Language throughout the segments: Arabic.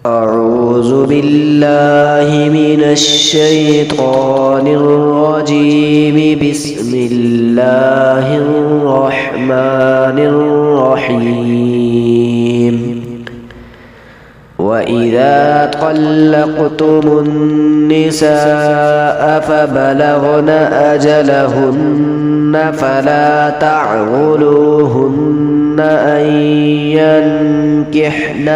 أعوذ بالله من الشيطان الرجيم. بسم الله الرحمن الرحيم. وإذا طلقتم النساء فبلغن أجلهن فلا تعضلوهن أن ينكحن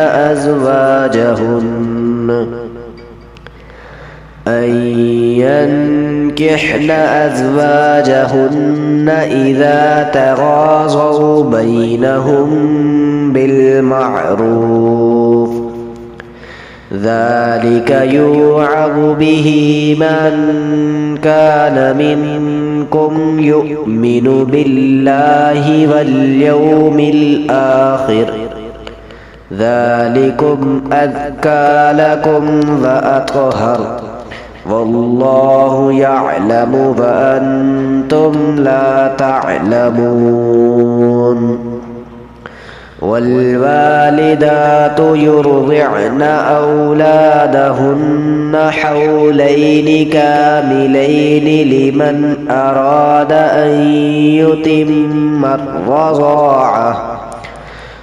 أزواجهن إذا تراضوا بينهم بالمعروف. ذلك يوعظ به من كان منكم يؤمن بالله واليوم الآخر. ذلكم أزكى لكم وأطهر، والله يعلم وأنتم لا تعلمون. والوالدات يرضعن أولادهن حولين كاملين لمن أراد أن يتم الرضاعة.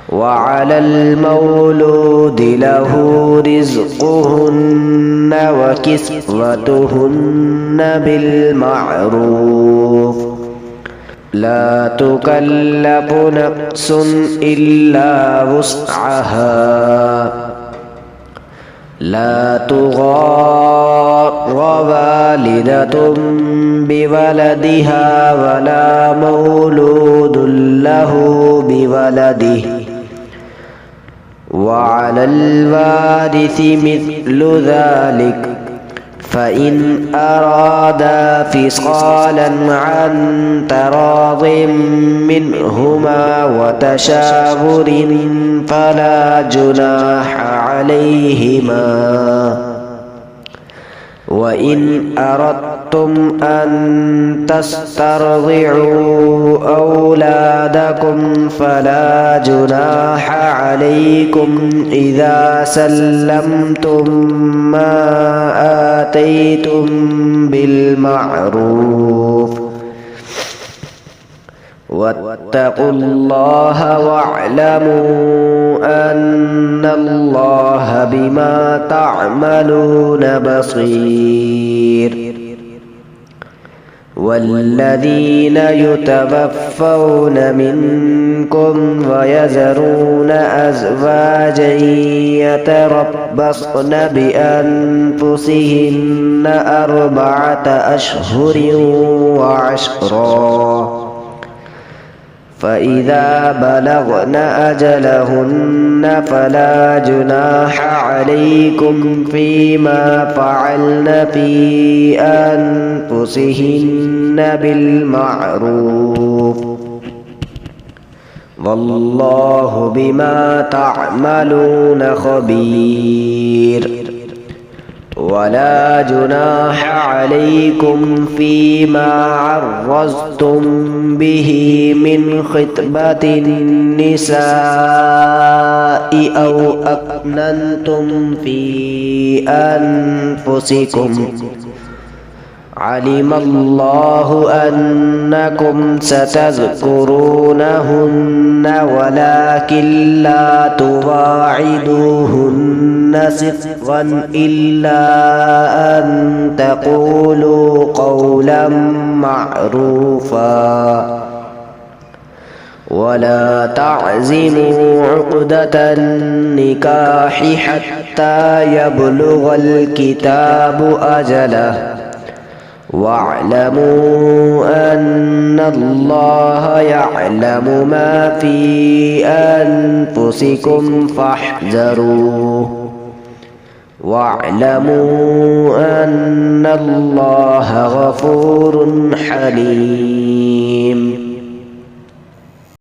وعلى المولود له رزقهن وكسوتهن بالمعروف. لا تكلف نفس إلا وسعها. لا تضار والدة بولدها ولا مولود له بولده، وعلى الوارث مثل ذلك. فإن أرادا فصالا عن تراض منهما وتشاور فلا جناح عليهما. وإن أردتم أن تسترضعوا أولادكم فلا جناح عليكم إذا سلمتم ما آتيتم بالمعروف. واتقوا الله واعلموا أن الله بما تعملون بصير. والذين يتوفون منكم ويذرون أزواجا يتربصن بأنفسهن 4 أشهر وعشرا. فإذا بلغن أجلهن فلا جناح عليكم فيما فعلن في أنفسهن بالمعروف، والله بما تعملون خبير. ولا جناح عليكم فيما عرضتم به من خطبة النساء أو أكننتم في أنفسكم. علم الله أنكم ستذكرونهن ولكن لا تواعدوهن سرا إلا أن تقولوا قولا معروفا. ولا تعزموا عقدة النكاح حتى يبلغ الكتاب أجله. واعلموا أن الله يعلم ما في أنفسكم فاحذروه. واعلموا أن الله غفور حليم.